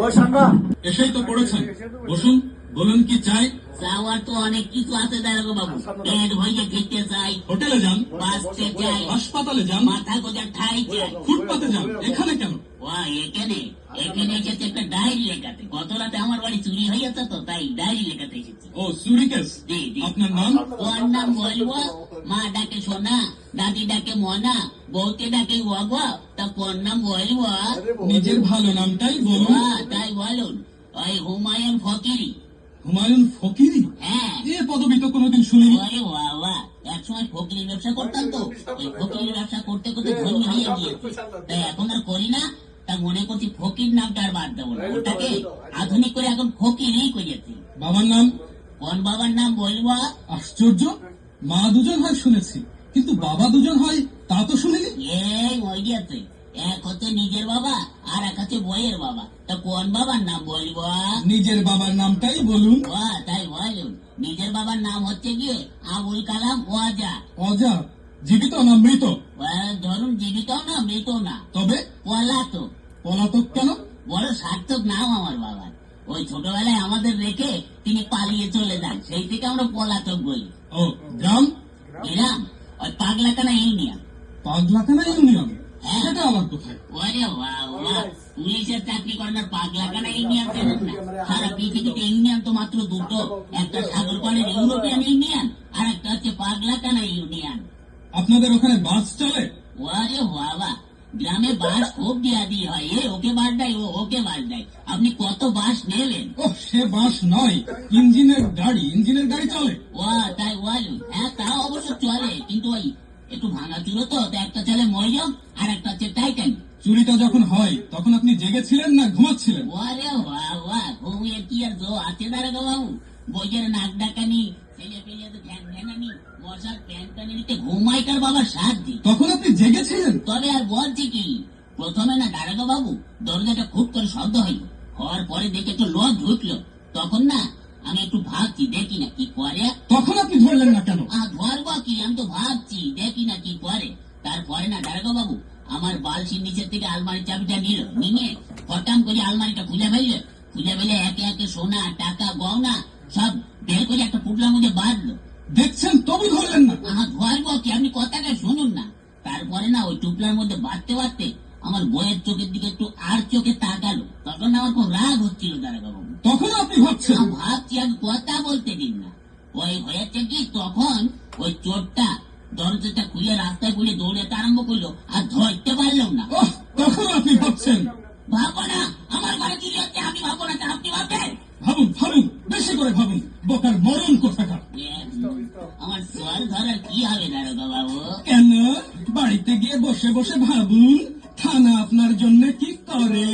ও সান্ডা এসেই তো পড়েছেন, বসুন। বলুন কি চাই? চাওয়ার তো অনেক কিছু আছে দারোগা বাবু। পেট ভরিয়ে খেতে চাই, হোটেলে যান, বাঁচতে চাই, হাসপাতালে যান, মাথা গোজার ঠাই চাই। ফুটপাতে যান, এখানে কেন? এখানে এখানে এসেছে একটা ডায়েরি লেখাতে। গত রাতে আমার বাড়ি চুরি হয়ে গেছে, তো তাই ডায়েরি লেখাতে এসেছে। ও চুরি কেস। জি, জি। আপনার নাম? তোর নাম বলবো? মা ডাকে সোনা, দাদি ডাকে মনা, বউকে ডাকে ওয়াগা, তা কোন নাম বলবো? নিজের ভালো নামটাই বলুন। তাই বলুন, ওই হুমায়ুন ফকিরি। হুমায়ুন ফকিরি? হ্যাঁ। এ পদবি তো কোনোদিন শুনিনি। আরে বাবা, এক সময় ফকিরির ব্যবসা করতাম তো, ওই ফকিরির ব্যবসা করতে করতে ধনী হয়ে গিয়েছে, তাই এখন আর করি না। তা মনে করছি ফকির নামটা আর বাদ দেবো না, ওটাকে আধুনিক করে এখন ফকিরই করেছি। বাবার নাম? কোন বাবার নাম বলবো? আশ্চর্য, মা দুজন হয় শুনেছি, কিন্তু বাবা দুজন হয় তা তো শুনিনি। এই ওই গেছে, এক হচ্ছে নিজের বাবা আর এক হচ্ছে বইয়ের বাবা। তা কোন বাবার নাম বলবো? নিজের বাবার নামটাই বলুন। তাই বলুন, নিজের বাবার নাম হচ্ছে গিয়ে আবুল কালাম ওয়াজা। অজা? জীবিত না মৃত? ধরুন জীবিত না মৃত না, তবে পলাতক। পলাতক কেন? বড় সার্থক নাম আমার বাবার। ওই ছোটবেলায় আমাদের রেখে তিনি পালিয়ে চলে যান, সেই থেকে আমরা পলাতক বলি। ও গ্রাম? এরাম ওই পাগলাকানা ইউনিয়ন। পাগলাখানা ইউনিয়ন? সেটা আবার কোথায়? ওরে বাবা, পুলিশের চাকরি করেন আর পাগলাকানা ইউনিয়ন চেনেন না? সারা পৃথিবীতে ইউনিয়ন তো মাত্র দুটো, একটা সাগরপাড়ের ইউরোপিয়ান ইউনিয়ন আর একটা হচ্ছে পাগলাকানা ইউনিয়ন। আপনাদের ওখানে বাস চলে? ওরে বাবা, গ্রামে বাস খুব দেয়া দিয়ে হয়। ওকে বাস দেয়, ওকে বাস দেয়। আপনি কত বাস নেবেন? ও সে বাস নয়, ইঞ্জিনের গাড়ি। ইঞ্জিনের গাড়ি চলে? তাই বলুন। হ্যাঁ, তা অবশ্য চলে, কিন্তু ওই একটু ভাঙা চুরো তো, একটা চলে মরিয়ম আর একটা হচ্ছে টাইটানিক। চুরিটা যখন হয় তখন আপনি জেগেছিলেন না ঘুমাচ্ছিলেন? ওরে বাবা, ঘুমিয়ে কি আর জো আছে দাঁড়াগো বাবু? বইয়ের নাক ডাকানি, ছেলে পেলে তো ধ্যান ধ্যানানি, মশার প্যান টানি নিতে ঘুমাইকার বাবার সাহায্য। তখন আপনি জেগেছিলেন? তবে আর বলছি কি, প্রথমে না দাঁড়াগো বাবু দরজাটা খুব করে শব্দ হইল, হওয়ার পরে দেখে একটু লোক ঢুকলো, তখন না আমি একটু ভাবছি দেখি না কি করে। তখন আপনি ধরলেন না কেন? ধরবো কি, আমি তো ভাবছি দেখি না কি করে। তারপরে না দাঁড়াগো বাবু আমার বালসির নিচের থেকে আলমারির চাবিটা নিয়ে হঠাৎ করে আলমারিটা খুলে ফেলে একে একে সোনা টাকা গহনা সব বের করে একটা পুটলার মধ্যে বাঁধলো। দেখছেন তবু ধরলেন না? ধরবো কি, আপনি কথাটা শুনুন না। তারপরে না ওই টুপলার মধ্যে বাঁধতে আমার বইয়ের চোখের দিকে একটু আর চোখে তাকালো, তখন আমার খুব রাগ হচ্ছিল দাঁড়াগো বাবু। তখন আপনি ভাবছেন? ভাবছি, আমি কথা বলতে দিন না। ওই হয়েছে কি, তখন ওই চোরটা দরজাটা খুলে রাস্তায় খুলে দৌড়াতে আরম্ভ করলো, আর ধরতে পারলাম না। তখন আপনি ভাবছেন? ভাবো না, আমার ঘরে চুরি হচ্ছে, আমি ভাবো না, তা আপনি ভাববেন? ভাবুন, বেশি করে ভাবুন, বোকার মরণ কোথাকার। আমার সোয়ার ধরার কি হবে দারোগা বাবু? কেন? বাড়িতে গিয়ে বসে বসে ভাবুন, থানা আপনার জন্য কি করে।